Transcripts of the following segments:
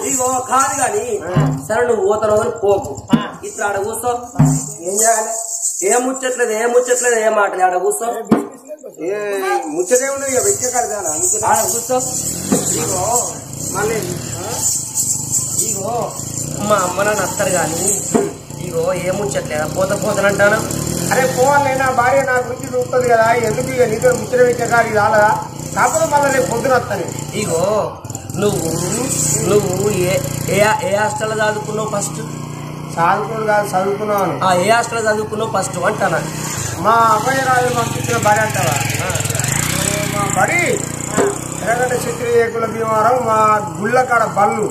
ఇగో కాదు గాని సరే నువ్వు పోతావు అని పోకు ఇట్లా ఆడ కూర్చో ఏం చేయాలి ఏం ముచ్చట్లేదు ఏం మాటలు ఆడ కూర్చో ముచ్చటే ఉన్నది ఇక వెచ్చే కడతాను ఆడ కూర్చో ఇగో మళ్ళీ ఇగో మా అమ్మ నాన్న వస్తారు గాని ఇగో ఏం ముచ్చట్లేదా పోతానంటాను అరే పోవాలి నా భార్య నా గురించి చూస్తుంది కదా ఎందుకు ఇక నీతో ముచ్చట వెచ్చే కాదు రాలదా కాకపోతే మళ్ళీ రేపు పొద్దున వస్తాను ఇగో నువ్వు ఏ హాస్టల్లో చదువుకున్నావు ఫస్ట్ చదువుకుని కాదు చదువుకున్నాను ఏ హాస్టల్లో చదువుకున్నావు ఫస్ట్ అంటానా మా అబ్బాయి రాజు పంపించిన బడి అంటావా మా బడి ఎర్రగడ్డ క్షత్రియేకుల భీమారం మా గుళ్ళకాడ బళ్ళు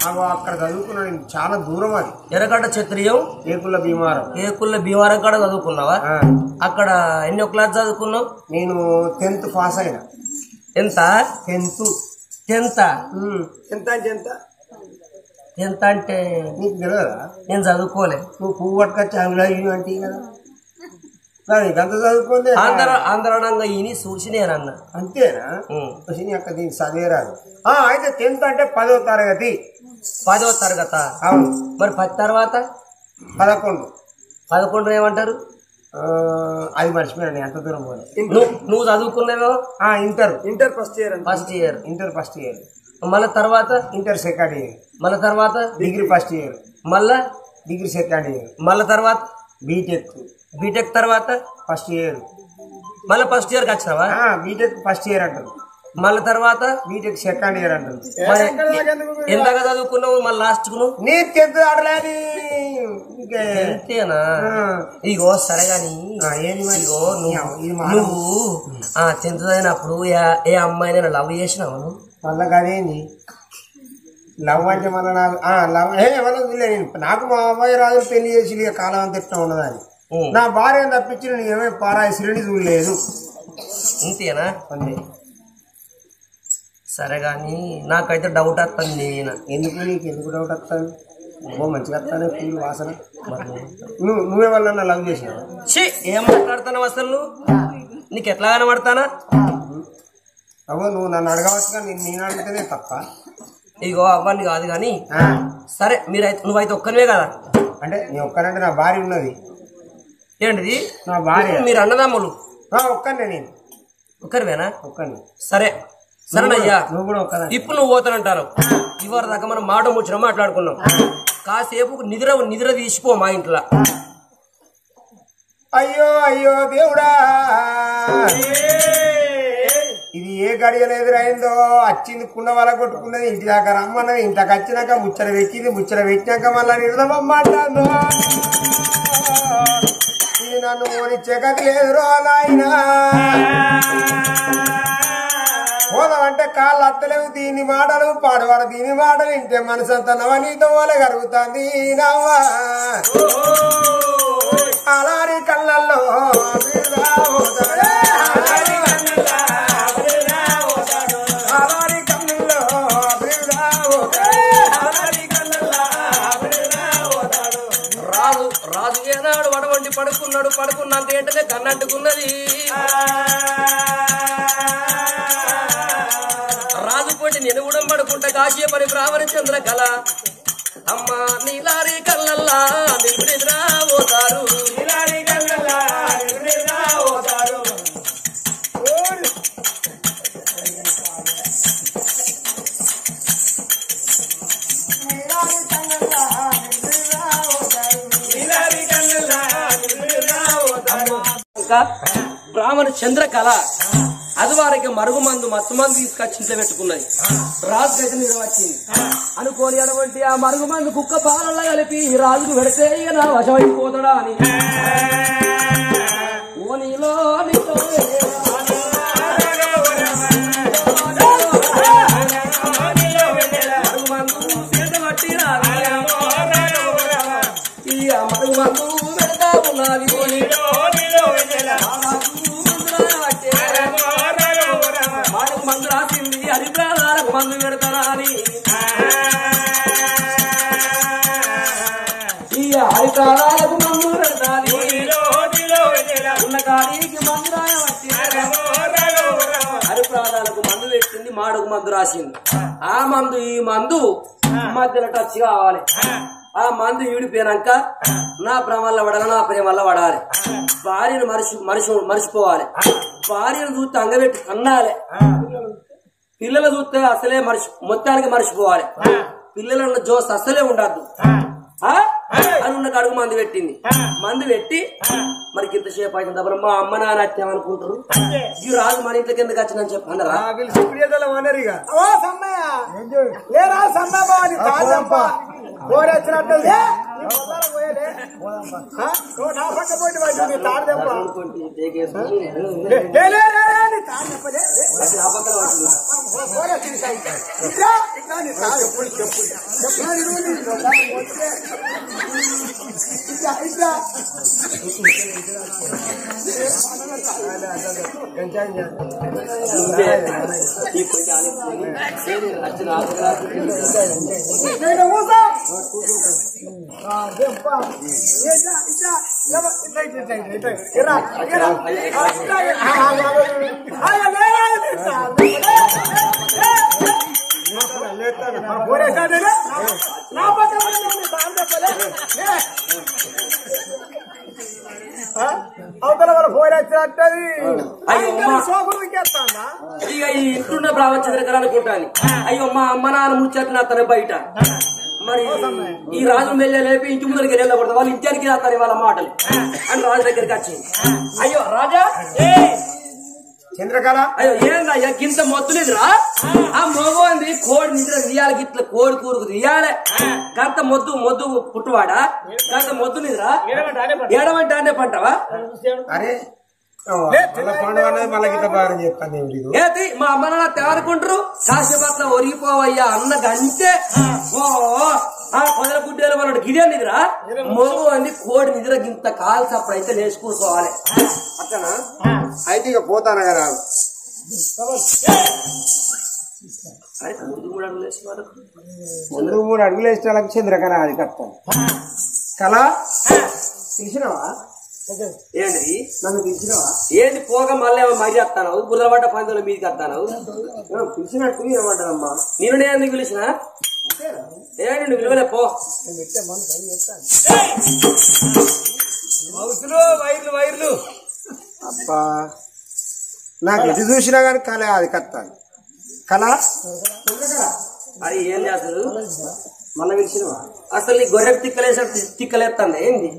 నాకు అక్కడ చదువుకున్నాను నేను చాలా దూరం అది ఎర్రగడ్డ క్షత్రియం ఏకుల భీమారం కాడ చదువుకున్నావా అక్కడ ఎన్నో క్లాస్ చదువుకున్నావు నేను 10th పాస్ అయినా ఎంత 10th ఎంత అంటే నీకు తెలియదా నేను చదువుకోలే నువ్వు పువ్వు పట్టుకొచ్చి అందులో ఇవి అంటే కదా ఇంత చదువుకోలే ఆంధ్రానంగా ఇని చూసి నేనన్నా అంతేనా అక్క దీనికి చదివేరాదు అయితే 10th అంటే 10వ తరగతి 10వ తరగతా అవును మరి 10 తర్వాత 11 ఏమంటారు అది మర్చిపోయాను ఎంత దూరం పోలే నువ్వు చదువుకున్నావో ఇంటర్ ఫస్ట్ ఇయర్ మళ్ళా తర్వాత ఇంటర్ సెకండ్ ఇయర్ మళ్ళా తర్వాత డిగ్రీ ఫస్ట్ ఇయర్ మళ్ళా డిగ్రీ సెకండ్ ఇయర్ మళ్ళా తర్వాత బీటెక్ తర్వాత ఫస్ట్ ఇయర్ మళ్ళీ ఫస్ట్ ఇయర్కి వచ్చినావా బీటెక్ ఫస్ట్ ఇయర్ అంటారు మళ్ళీ తర్వాత బీటెక్ సెకండ్ ఇయర్ అంటారు ఎంతగా చదువుకున్నావు మళ్ళీ లాస్ట్ కు నీ 10th ఆడలేదు అంతేనా ఇగో సరే గాని ఇగో నువ్వు 10th అయినప్పుడు ఏ అమ్మాయినైనా లవ్ చేసినావు మళ్ళా కదేంది లవ్ అంటే మళ్ళీ నాకు మా అమ్మాయి రాజు పెళ్లి చేసి కాలం అంత ఇష్టం ఉన్నదని నా భార్య తప్పించి నేను ఏమీ పారాయి శ్రేణి చూడలేదు అంతేనా సరే గాని నాకైతే డౌట్ వస్తుంది ఎందుకు డౌట్ వస్తుంది మంచిగా వస్తానే పూలు వాసన నువ్వేమన్నా లవ్ చేసినావు ఏం మాట్లాడుతున్నావు అసలు నువ్వు నీకు ఎట్లా కనబడతానా నువ్వు నన్ను అడగవచ్చుగా నేను అడిగితేనే తప్ప ఇగో అవ్వండి కాదు గాని సరే నువ్వైతే ఒక్కనివే కదా అంటే నీ ఒక్కనంటే నా భార్య ఉన్నది ఏంటిది నా భార్య మీరు అన్నదమ్ములు ఒక్కనే నేను ఒక్కరివేనా ఒక్కని సరేనయ్యా నువ్వు కూడా ఒక్కదా ఇప్పుడు నువ్వు పోతానంటారు ఇవరి దాకా మనం మాట ముచ్చిన మాట్లాడుకున్నాం కాసేపు నిద్ర తీసిపో మా ఇంట్లో అయ్యో దేవుడా ఇది ఏ గడియలు ఎదురైందో వచ్చింది కుండ వల్ల కొట్టుకున్నది ఇంటి దాకా రమ్మన్నది ఇంట్లోకి వచ్చినాక ముచ్చట పెట్టినాక మళ్ళా నిర్దమ్మంటాను ఇది నన్ను ఓనిచ్చే గది లేదురో నాయనా పోదామంటే కాళ్ళు అత్తలేవు దీని మాటలు పాడవారు దీని మాటలు ఇంటే మనసంతా నవనీతో వల్ల కరుగుతుంది నవ్వా అలారి కళ్ళల్లో రాజు ఏనాడు వడవండి పడుకున్నంత ఏంటనే కన్నంటుకున్నది రాజు పొండి నేను కూడా పడుకుంటా కాశీయ పని బ్రాహ్మణ చంద్ర కళ అమ్మ నీలారి కళ్ళల్లా నిద్రా పోతారు బ్రాహ్మణ చంద్రకళ అది వారికి మరుగుమందు మత్తుమందు తీసుకొచ్చి ఇంట్లో పెట్టుకున్నది రాజుకి అయితే నిద్ర వచ్చింది అనుకోని అటువంటి ఆ మరుగుమందు కుక్క పాలల్లో కలిపి రాజుకు పెడితే ఇక నా వశమైపోతాడా అని ఓ నీలో మరుగుమందు పట్టి ఈ మరుగుమందు పెడతా ఉన్నది మందు రాసింది హరిప్రాదాలకు మందు పెడతారా అని ఈ హరిప్రాదాలకు మందు పెడతాది ఉన్న కాడికి మందు రాయవచ్చి హరిప్రాదాలకు మందు పెట్టింది మాడుకు మందు రాసింది ఆ మందు ఈ మందు మధ్యలో టచ్ కావాలి. ఆ మందు ఈడిపోయినాక నా ప్రేమల్లో పడాలి, నా ప్రేమల్లో పడాలి. భార్యను మరిచిపోవాలి. భార్యను చూస్తే అంగబెట్టి అన్నాలి. పిల్లలు చూస్తే అసలే మొత్తానికి మర్చిపోవాలి. పిల్లల జోస్ అసలే ఉండద్దు అని ఉన్న కడుగు మందు పెట్టింది. మందు పెట్టి మరి ఇంతసేపు అయిన దగ్గర మా అమ్మ నాన్న అత్యామనుకుంటారు. ఈ రాజు మన ఇంట్లోకి ఎందుకు వచ్చిందని చెప్పన్నారా? అవతల వాళ్ళ ఫోన్ వచ్చినట్టది. ఇక ఈ ఇంటున్న బ్రాహ్మచంద్ర అనుకుంటాను. అయ్యో మా అమ్మ నాన్న ముచ్చట్లు తన బయట మరి ఈ రాజు మెల్లె లేపి ఇంటి ముందరికి వెళ్ళకూడదు, వాళ్ళు ఇంటికి రాస్తారు వాళ్ళ మాటలు అని రాజు దగ్గరికి వచ్చింది. అయ్యో రాజా చంద్రకళ అయ్యో ఏందయ్యా గింత మొద్దులేదురా? ఆ మగోంది కోడి నిద్ర తీయాలి, గిట్ల కోడి కూరుకు తీయాలి. గంత మొద్దు పుట్టువాడా? గంత మొద్దు నిద్రా ఏడమంటే అనే పంటవా? అరే మళ్ళీ గిట్ల బాగా చెప్తాను. ఏది మా అమ్మ నాన్న తేవనుకుంటారు? కాసేపట్ల ఒరిగిపోవయ్యా అన్న గంటే ఓ ఆ పొదల గుడ్డేలు మనోడు గిడే నిద్రా. మగ అంది కోడి నిద్ర గింత కాల్సి అప్పుడైతే లేచి కూర్చోవాలి. అట్లనా? అయితే ఇక పోతాను కదా. ముందు 3 అడుగులు వేసి వాళ్ళకు ముందు 3 అడుగులు వేస్తే వాళ్ళకి చంద్రకళ అది కష్టం. కళ పిలిచినవా? ఏంటి నన్ను పిలిచినవా? ఏంది పోగా మళ్ళీ మరి వస్తాను బుర్రపడ్డ పందుల మీదకి వస్తాను. పిలిచినట్టు ఏమంటారమ్మా? నేను ఎందుకు పిలిచిన? ఏంటి నువ్వు విలువలే పో. వైర్లు అబ్బా నాకు ఎటు చూసినా కానీ కళ అది కత్తాను. కళ అది ఏం చేస్తారు? మళ్ళీ పిలిచినవా? అసలు నీ గొర్రెకు తిక్కలేస్తాను ఏంది?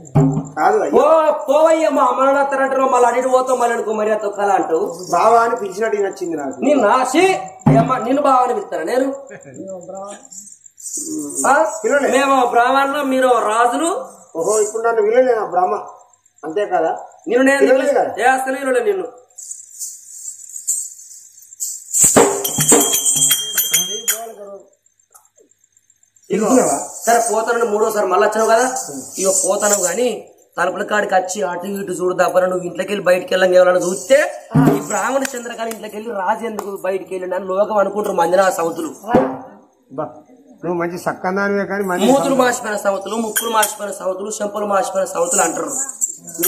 కాదు ఓ పోవయ్యా మా అమ్మ నాన్న వస్తారంటారు, మళ్ళీ అడిగి పోతావు మళ్ళీ అనుకో మరి అతో కళ అంటూ బావా అని పిలిచినట్టు నచ్చింది నాకు. నేను నాసి నిన్ను బాగా అనిపిస్తాను నేను. మేము బ్రాహ్మణులు, మీరు రాజులు. ఓహో ఇప్పుడు నన్ను వినలేనా బ్రహ్మ? అంతే కదా. నేను అసలు వినలే నిన్ను. సరే పోతాను 3వసారి మళ్ళీ వచ్చావు కదా. ఇక పోతాను గాని తలుపుల కాడికి వచ్చి అటు ఇటు చూడు దబ్బర నువ్వు ఇంట్లోకి వెళ్ళి బయటకు వెళ్ళాం ఎవరైనా చూస్తే ఈ బ్రాహ్మణ చంద్రకాళ ఇంట్లోకి వెళ్ళి రాజు ఎందుకు బయటికి వెళ్ళి అని లోకం అనుకుంటారు. మంజనా సౌతులు నువ్వు మంచి సక్కందానివే కానీ మూతులు మార్చిపోయిన సౌతులు, ముక్కులు మార్చిపోయిన సౌతులు, చెంపలు మార్చిపోయిన సౌతులు అంటారు.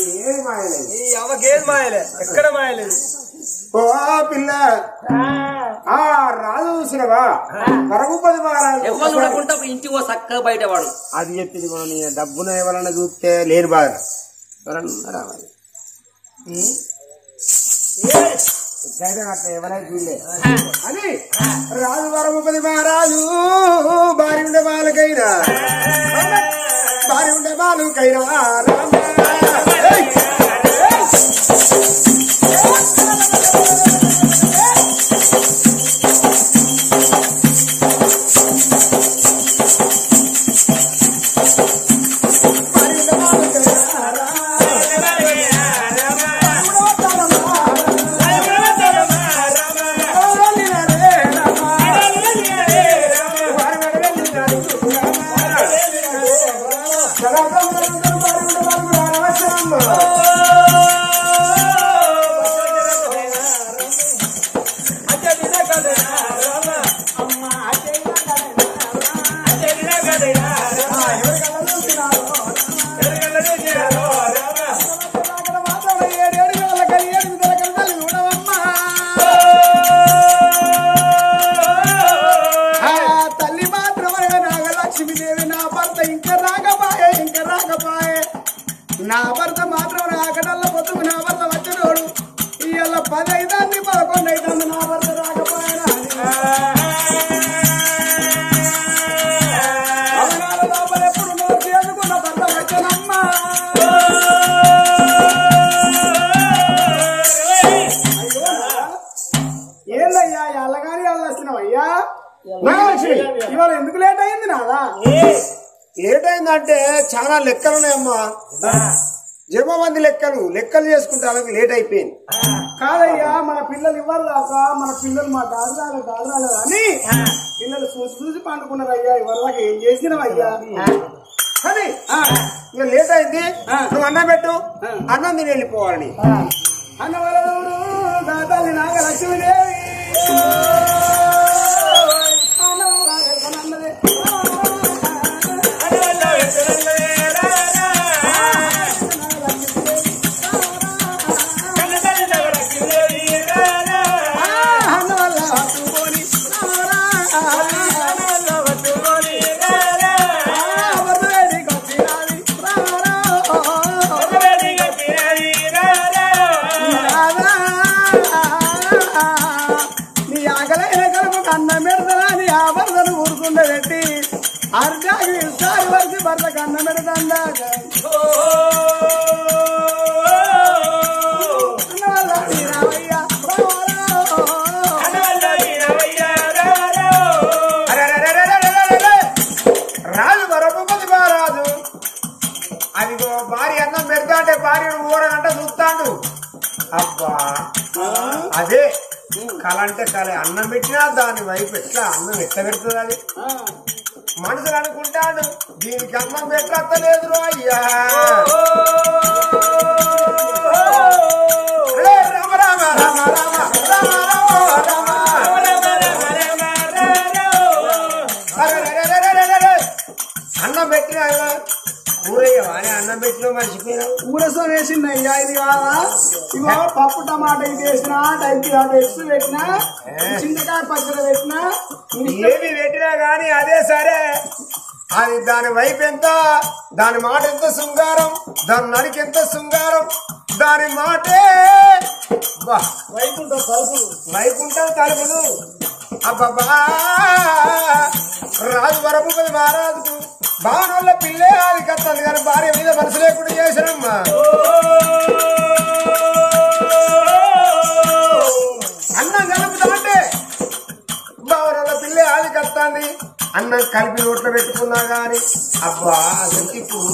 ఏది మాయలేదు, అవకేది మాయలే, ఎక్కడ మాయలేదు. ఓ పిల్ల ఆ రాజు చూసినవా? వరకు 10 వారాలు ఎవరు చూడకుండా ఇంటికి ఓ చక్కగా బయటవాడు. అది చెప్పింది మనం. డబ్బున ఎవరన్నా చూస్తే లేని బాధ రావాలి. అట్లా ఎవరైనా చూడలే అని రాజు వరకు 10 మహారాజు భార్య ఉండే వాళ్ళకైనా రామ నా భర్త మాత్రం రాకడల్ల పొద్దుకు నా భర్త వచ్చినోడు ఇవాళ 10 అవుతుంది 11 అవుతుంది నా భర్త రాకపోయినా అవనాల లోపల ఎప్పుడు నోరు చేసుకున్న భర్త వచ్చనమ్మా ఏందయ్యా అల్లగాని అల్లొచ్చినావయ్యా ఇవాళ ఎందుకు లేట్ అయింది నాదా లేట్ అయిందంటే చాలా లెక్కలున్నాయమ్మా జన్మమంది లెక్కలు చేసుకుంటే అలాగే లేట్ అయిపోయింది కాదయ్యా మన పిల్లలు ఇవ్వాలి దాకా మన పిల్లలు మా దాదాలు అని పిల్లలు చూసి పండుకున్నారయ్యా ఇవాళ ఏం చేసినవయ్యా కానీ ఇక లేట్ అయింది నువ్వు అన్నం పెట్టు అన్నం తిని వెళ్ళిపోవాలని అన్నవరదూరు దాదాలి నాగలక్ష్మీదేవి అన్నం పెడతా నీ ఆ భర్తను ఊరుకుంటే పెట్టి అర్జాకి ఇస్తారు వరకు భర్తకు అన్నం పెడతా రాజు వరపతి రాజు అదిగో భార్య అన్నం పెడతా అంటే భార్యను ఊరగంట చూస్తాడు అబ్బా అదే కళ అంటే కళ అన్నం పెట్టినా దాని వైపు ఎట్లా అన్నం ఎట్లా పెడుతుంది అది మనుషులు అనుకుంటాడు దీనికి అన్నం పెట్టలేదు అయ్యా రామ రామ రామ రామ అన్నం పెట్టినా ఊరయ్యవా అన్నం పెట్టినా మర్చిపోయినావు ఊరసం వేసిందయ్యా ఇది కాదా ఇగో పప్పు టమాటా ఇది వేసినా టైంకి ఎక్స్ పెట్టినా చింతకాయ పచ్చడి పెట్టినా ఏమి పెట్టినా గాని అదే సరే అది దాని వైపు ఎంత దాని మాట ఎంత శృంగారం దాని నడికి ఎంత శృంగారం దాని మాటే వైకుంఠం తలుపులు అబ్బా రాజు వరపతి మహారాజుకు బాణోళ్ళ పిల్లే అది కత్తాను కానీ భార్య మీద మనసు లేకుండా చేశారమ్మా అన్నం కలుపుతామంటే బావనోళ్ళ పిల్లే అది కత్తాంది అన్నం కలిపి నోట్లో పెట్టుకున్నా గాని అబ్బా అసలు ఇప్పుడు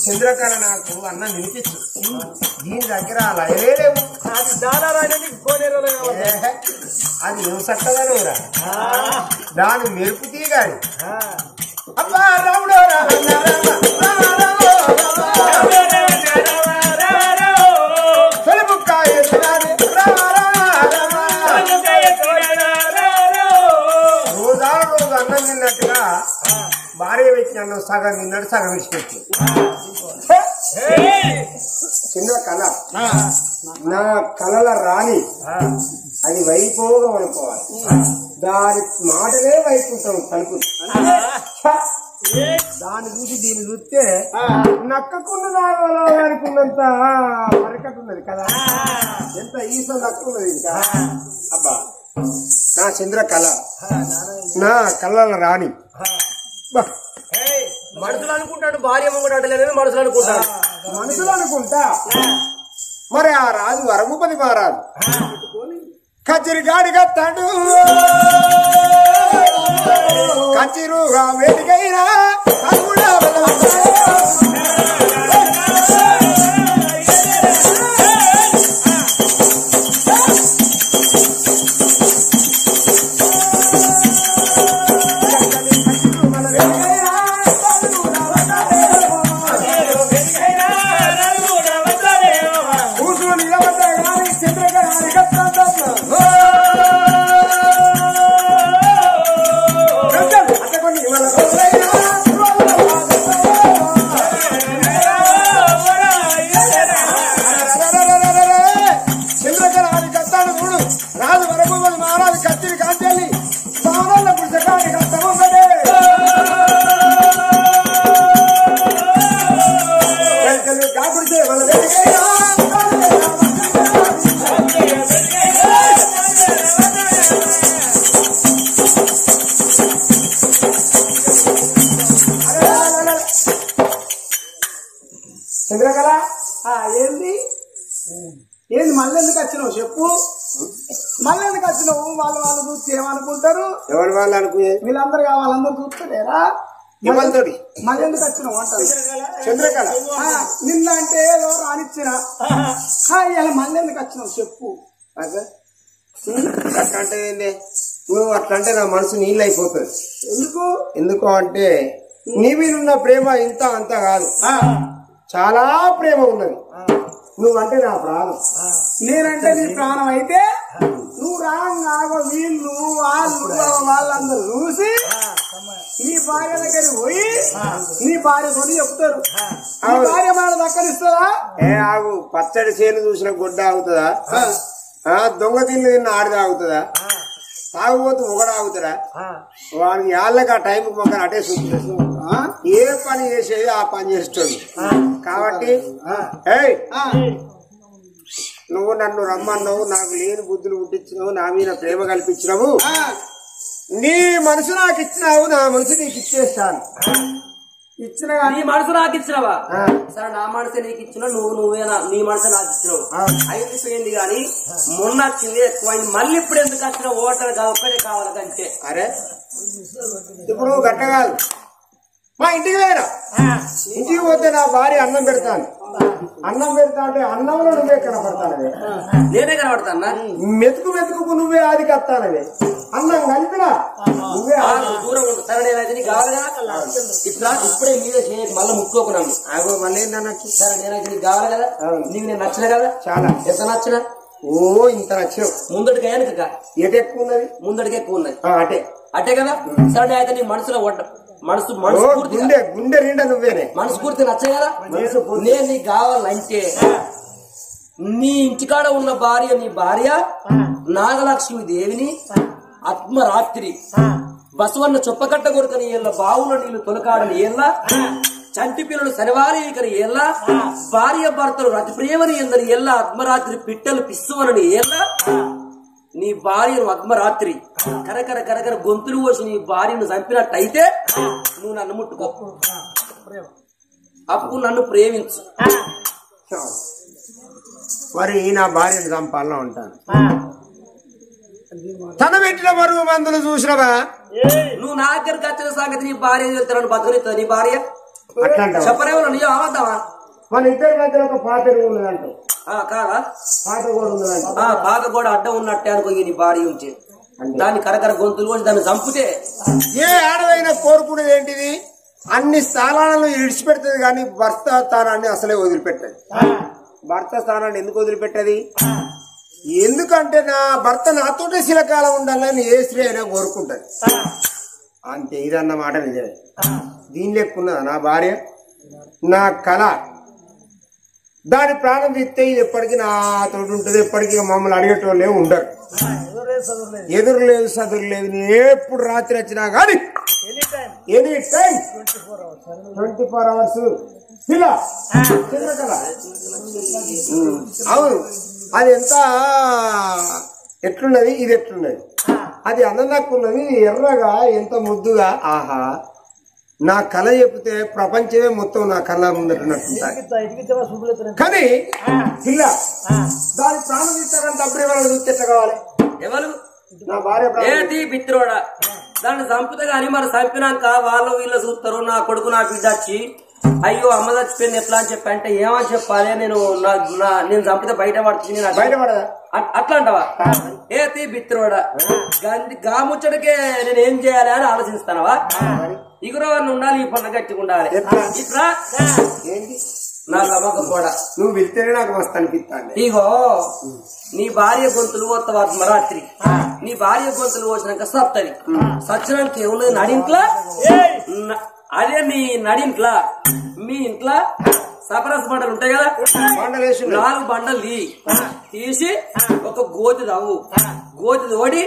చంద్రకళ నాకు అన్నం వినిపించు దీని దగ్గర అలా లేవు అది నువ్వు చక్కదనవురా దాని మెరుపు తీగాని అబ్బా రాముడో తొలిపుక్కాయ రోజు అన్నం తిన్నట్టుగా భార్య పెట్టిన అన్నం సగం తిన్నాడు సగం ఇచ్చిపెట్టి చిన్న కళ నా కళల రాణి అది వైభోగం అనుకోవాలి దాని మాటలే వైకుంటాం కలుపు దాన్ని చూసి దీన్ని చూస్తే నక్కకున్న దానిలో అనుకున్నంత మరకట్టున్నది కదా ఎంత ఈసం నక్కున్నది ఇంకా అబ్బా నా చంద్ర కళ నా కళల రాణి మనుషులు అనుకుంటాడు భార్య మొంగడలేదని మనుషులు అనుకుంటాడు మనుషులు అనుకుంటా మరి ఆ రాజు వరభూపతి మహారాజు కచ్చిరి గాడి కత్తాడు కచ్చిరుగా వేడికైనా చంద్రకళ ఏంది ఏంది మళ్ళీ ఎందుకు వచ్చినావు చెప్పు. మళ్ళీ ఎందుకు వచ్చినావు? వాళ్ళు చూస్తే ఏమనుకుంటారు? ఎవరి వాళ్ళు అనుకునే వీళ్ళందరూ వాళ్ళందరూ చూస్తలేరా? ఎవరితోటి మళ్ళీ ఎందుకు వచ్చినావు అంటారు. చంద్రకళ నిన్న అంటే ఏదో రానిచ్చిన ఇలా మళ్ళీ ఎందుకు వచ్చినావు చెప్పు. అట్లంటే ఏంది నువ్వు అట్లంటే నా మనసు నీళ్ళు అయిపోతుంది. ఎందుకు అంటే నీ మీద ఉన్న ప్రేమ ఇంత అంత కాదు, చాలా ప్రేమ ఉన్నది. నువ్వంటే నా ప్రాణం, నేనంటే నీ ప్రాణం. అయితే నువ్వు రాగా వీళ్ళు వాళ్ళందరూ చూసి నీ భార్య దగ్గరికి పోయి నీ భార్యతో చెప్తారు. నీ భార్య మన దక్కనిస్తుందా? ఆగు, పచ్చడి చేను చూసిన గుడ్డ ఆగుతుందా? దొంగ తిన్న ఆడిది ఆగుతుందా? తాగుబోతు ఒకడు ఆగుతారా? వాడికి వాళ్ళకి ఆ టైంకి మొక్కలు అటే చూస్తుంది. ఏ పని చేసేది ఆ పని చేస్తుంది. కాబట్టి నువ్వు నన్ను రమ్మన్నావు, నాకు లేని బుద్ధులు పుట్టించినావు, నా మీద ప్రేమ కల్పించినావు, నీ మనసు నాకు ఇచ్చినావు, నా మనసు నీకు ఇచ్చేస్తాను. ఇచ్చిన నీ మనసు నాకు ఇచ్చినవా? సరే, నా మనసు నీకు ఇచ్చిన, నువ్వే నీ మనసు నాకు ఇచ్చినావు. అయిపోయింది గాని మొన్న వచ్చింది ఎక్కువ, మళ్ళీ ఇప్పుడు ఎందుకు వచ్చిన ఓటర్ ఒక్కడే కావాలి కంటే. అరే ఇప్పుడు గట్ట కాదు, మా ఇంటికి పోయినా, ఇంటికి పోతే నా భార్య అన్నం పెడతాను. అన్నం పెడతా అంటే అన్నంలో నువ్వే కనపడతానవే, నేనే కనపడతానా? మెతుకు మెతుకు నువ్వే ఆది కత్తానవే, అన్నం కలిపినా నువ్వే దూరం ఉంటుంది. సరే, నేనైతే నీకు కావాలిగా ఇట్లా ఇప్పుడే మీదే చేయకు, మళ్ళీ ముక్కోకున్నాను. ఆగో మళ్ళీ ఏంటన్నట్టు. సరే, నేనైతే నీకు కావాలి కదా, నీకు నేను నచ్చిన కదా, చాలా ఎంత నచ్చిన? ఓ ఇంత నచ్చావు. ముందడికి అయ్యాక ఎటు ఎక్కువ ఉన్నది? ముందడికి ఎక్కువ ఉన్నది. అటే అటే కదా. సరే, అయితే నీ మనసులో మనసు గుండె గుండె నిండా నువ్వేనే. మనస్ఫూర్తి నచ్చాయి కదా. నేను నీకు కావాలంటే నీ ఇంటికాడ ఉన్న భార్య, నీ భార్య నాగలక్ష్మి దేవిని ఆత్మరాత్రి బసవన్న చొప్పకట్ట కొరకని ఏళ్ళ, బావుల నీళ్లు తొలకాడని ఏళ్ళ, చంటి పిల్లలు శనివారీకని ఏళ్ళ, భార్య భర్తలు రతి ప్రేమని ఎందని ఏళ్ళ, ఆత్మరాత్రి పిట్టలు పిస్సువనని ఏళ్ళ, నీ భార్యను ఆత్మరాత్రి కరకర కరకర గొంతులు వచ్చి నీ భార్యను చంపినట్టయితే నువ్వు నన్ను ముట్టుకో, అప్పుడు నన్ను ప్రేమించు. మరి నా భార్యను చంపాలన్నా ఉంటాను. తన పెట్టిన మరుగు మందులు చూసినవా? నువ్వు నా దగ్గరికి వచ్చిన సంగతి నీ భార్య చెప్తాను, బతుకునిస్తా నీ భార్య అట్లా చెప్పరేమో నీ అవద్దామా? మన ఇద్దరి మధ్య ఒక పాత ఉన్నదంట. కాదా? పాత కూడా ఉన్నదంట. పాత కూడా అడ్డం ఉన్నట్టే అనుకో నీ భార్య ఉంచి దాన్ని కరకర గొంతులు వచ్చి దాన్ని చంపితే. ఏ ఆడదైనా కోరుకునేది ఏంటిది? అన్ని స్థానాలను విడిచిపెడుతుంది కానీ భర్త స్థానాన్ని అసలే వదిలిపెట్టదు. భర్త స్థానాన్ని ఎందుకు వదిలిపెట్టది? ఎందుకంటే నా భర్త నాతోటే శిలకాలం ఉండాలని ఏ స్త్రీ అయినా కోరుకుంటది. అంతే, ఇదన్నమాట నిజమే. దీని లెక్కున్నదా నా భార్య? నా కళ, దాని ప్రాణం తీస్తే ఇది ఎప్పటికీ నాతోటి ఉంటుంది. ఎప్పటికీ మమ్మల్ని అడిగేటోళ్ళే ఉండరు. ఎదురు లేదు, చదువు లేదు. నేను ఎప్పుడు రాత్రి వచ్చినా కానీ ఎనీ టైం 24 hours ఇలా చిన్నకళ. అవును, అది ఎంత ఎట్లున్నది, ఇది ఎట్లున్నది, అది అందనక్కున్నది, ఎర్రగా ఎంత ముద్దుగా. ఆహా, నా కళ చెప్తే ప్రపంచమే మొత్తం నా కళ్ళ ముందట్టున్నట్టుంటాయి. కానీ పిల్ల దాని ప్రాణం ఇస్తారని అప్పుడే వాళ్ళు చూస్తే ఎట్లా కావాలి? ఎవరు? నా భార్య ఏంటి పిత్రోడా? దాన్ని చంపుతా గాని మరి చంపినాక వాళ్ళు వీళ్ళు చూస్తారు. నా కొడుకు నా బిడ్డ వచ్చి అయ్యో అమ్మ చచ్చిపోయింది ఎట్లా అని చెప్పి అంటే ఏమని చెప్పాలి? నేను చంపితే బయట పడుతుంది, బయట పడదా? అట్లా అంటావా? ఏతి బిత్రోడా, గాముచ్చడికే నేను ఏం చేయాలి అని ఆలోచిస్తానవా? ఇగురవన్నీ ఉండాలి, ఈ పండుగ గట్టిగా ఉండాలి. ఇట్లా ఏంటి నా నమ్మకం కూడా. నువ్వు వెళ్తేనే నాకు మస్తు అనిపిస్తాను. ఇగో నీ భార్య గొంతులు పోతావు రాత్రి, నీ భార్య గొంతులు పోసినాక సత్తది. సచ్చినాక ఏమున్నది నడింట్లా? అదే మీ నడింట్లా మీ ఇంట్లో సపరస్ బండలు ఉంటాయి కదా, 4 బండలు తీసి ఒక గోతి తవ్వు, గోతి తోడి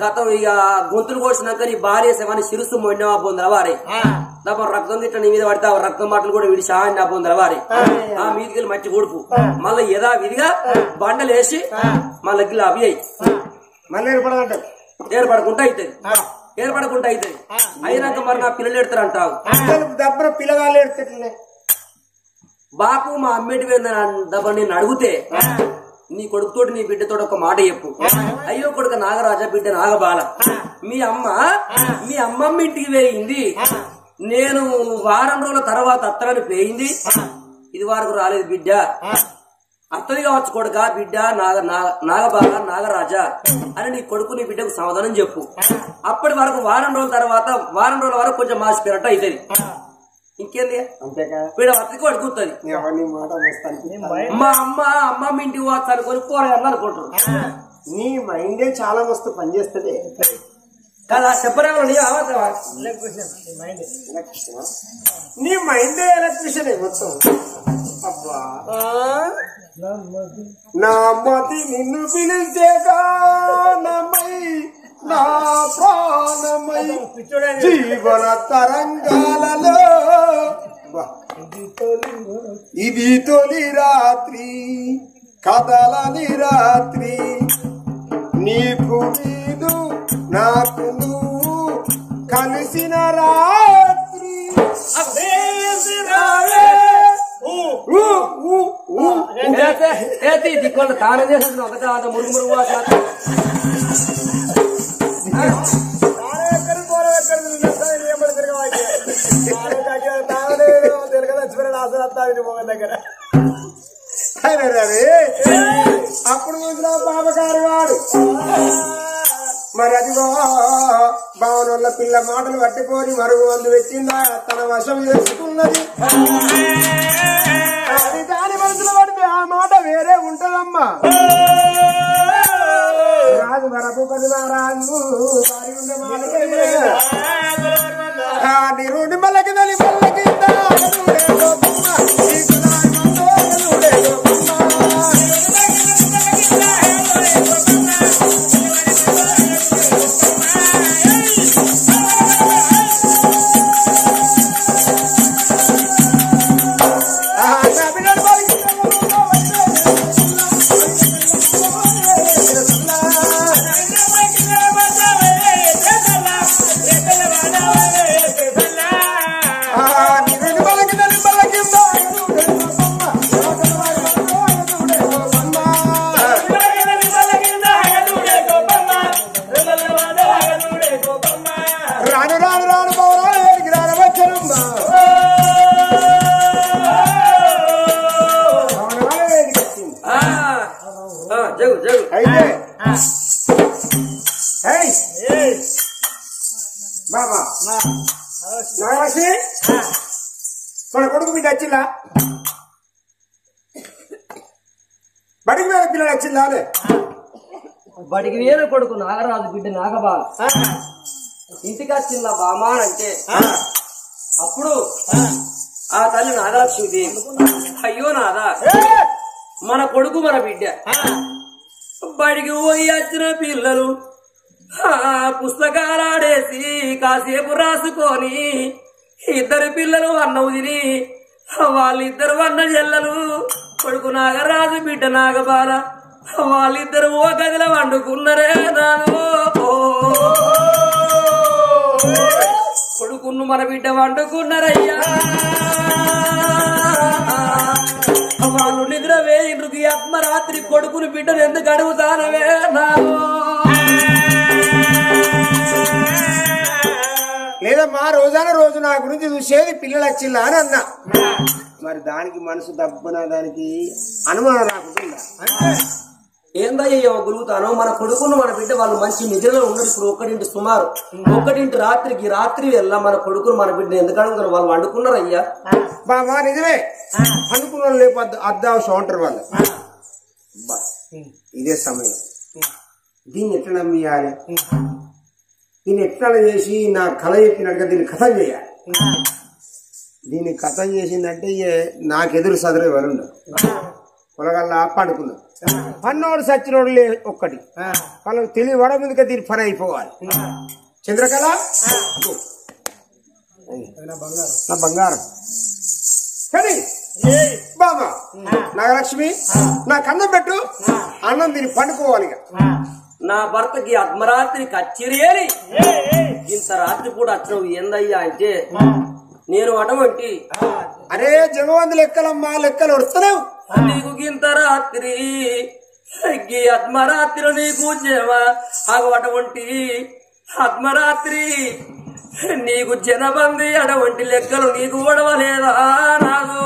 గత ఇక గొంతులు కోసినాక నీ భార్య శవాన్ని సిరుసు మొండవా పొందల వారి తప్ప రక్తం తిట్ట నీ మీద పడితే ఆ రక్తం బాటలు కూడా విడిచి నా పొందల వారి ఆ మీదికి మట్టి కొడుపు మళ్ళీ యథా విధిగా బండలు వేసి మళ్ళీ గిల్ల అవి అయ్యి మళ్ళీ ఏర్పడకుండా అవుతుంది. ఏర్పడకుండా అవుతుంది. అయినాక మరి నా పిల్లలు ఎడతారు అంటావు. దెబ్బ పిల్లగాళ్ళు ఎడతట్లే బాపు మా అమ్మేటి నేను అడిగితే నీ కొడుకుతోటి నీ బిడ్డతో ఒక మాట చెప్పు. అయ్యో కొడుక నాగరాజా బిడ్డ నాగబాల మీ అమ్మమ్మ ఇంటికి వేయింది, నేను వారం రోజుల తర్వాత అత్తలని పోయింది, ఇది వరకు రాలేదు బిడ్డ, అత్తది కావచ్చు కొడుక బిడ్డ నాగబాల నాగరాజా అని నీ కొడుకు నీ బిడ్డకు సమాధానం చెప్పు. అప్పటి వరకు వారం రోజుల వరకు కొంచెం మాసిపోయినట్టు అవుతుంది. ఇంకేంది అంతేకా వీడ అత్తకి అడుగుతుంది. మా అమ్మమ్మ ఇంటికి పోతా అనుకొని కూరగాయలు అనుకుంటారు. నీ మైండే చాలా మస్తు పనిచేస్తుంది కదా చెప్పరేమో నీ అవసరమా? నీ మైండే ఎలక్ట్రిషియన్ మొత్తం. అబ్బా నా మతి నిన్ను పిలిచేగా నమై నా ప్రాణమై జీవన తరంగాలలో ఇది తొలి రాత్రి కదలని రాత్రి నీకు నీదు నాకు నువ్వు కలిసిన రాత్రి దిక్కు తానం చేసేది ఒకటే అంత మురుగు మురుగు అప్పుడు చూసిన బాబగారు వాడు మరి అదిగో భావనోళ్ళ పిల్ల మాటలు పట్టుకొని మరుగు మందు పెట్టిందా తన వశం చేసుకున్నది. అది దాని మనసులో పడితే ఆ మాట వేరే ఉంటదమ్మా. రాజు వరపు పది రాజు వారి ఉండే మాట నిరుడి మల్లకి తల్లి మల్లకి బాబా నాగలక్ష్మి మన కొడుకు బిడ్డ వచ్చిందా? బడికి వేరే పిల్లలు వచ్చిందా? బడికి వేరే కొడుకు నాగరాజు బిడ్డ నాగబాల ఇంటికి వచ్చిందా బామా అంటే అప్పుడు ఆ తల్లి నాగలక్ష్మీదేవి అయ్యో నాదా మన కొడుకు మన బిడ్డ బడికి పోయి వచ్చిన పిల్లలు పుస్తకాలు ఆడేసి కాసేపు రాసుకొని ఇద్దరు పిల్లలు అన్నం తిని వాళ్ళిద్దరు అన్న చెల్లలు కొడుకు నాగరాజు బిడ్డ నాగబాల వాళ్ళిద్దరు ఓ గదిలో వండుకున్నారే నాను కొడుకును మన బిడ్డ వండుకున్నారయ్యా వాళ్ళు నిద్ర వేయిండ్రుకి అర్ధరాత్రి కొడుకుని బిడ్డను ఎందుకు అడుగుతానవే నాను లేదమ్మా రోజాన రోజు నా గురించి చూసేది పిల్లలు వచ్చిందా అని అన్నా. మరి దానికి మనసు దబ్బున దానికి అనుమానం రాకుండా ఏందయ్యో గురుగుతాను మన కొడుకును మన బిడ్డ వాళ్ళు మంచి నిద్రలో ఉన్నారు. ఇప్పుడు ఒక్కటింటి రాత్రి వెళ్ళా మన కొడుకును మన బిడ్డ ఎందుకు అడుగుతారు? వాళ్ళు వండుకున్నారు అయ్యా బాబా నిజమే అనుకున్న లేపు అర్ధాంశం అంటారు వాళ్ళు. ఇదే సమయం దీన్ని ఎట్లా నమ్మియాలి, దీన్ని ఎట్లా చేసి నా కథ చెప్పినట్టుగా దీన్ని కథం చేయాలి. దీన్ని కథం చేసిందంటే నాకెదురు సదరు ఎవరుండ పొలగల్లా పడుకున్నాడు పన్నోడు సచ్చినోడు లే ఒక్కటి వాళ్ళకి తెలివి వడ ముందుగా దీని పని అయిపోవాలి. చంద్రకళ నా బంగారం కానీ బాబా నాగలక్ష్మి నా కన్నం పెట్టు అన్నం దీన్ని పండుకోవాలి. నా భర్తకి అర్ధరాత్రి కచ్చిరి అని ఇంత రాత్రి కూడా వచ్చినవు ఏందయ్యా అంటే నేను అటువంటి అరే జగవంతు లెక్కలమ్మా లెక్కలు వస్తున్నావు నీకు గింత రాత్రి ఈ ఆత్మరాత్రి నీకు జమ అటువంటి ఆత్మరాత్రి నీకు జనబంది అటువంటి లెక్కలు నీకు ఓడవలేదా రాదు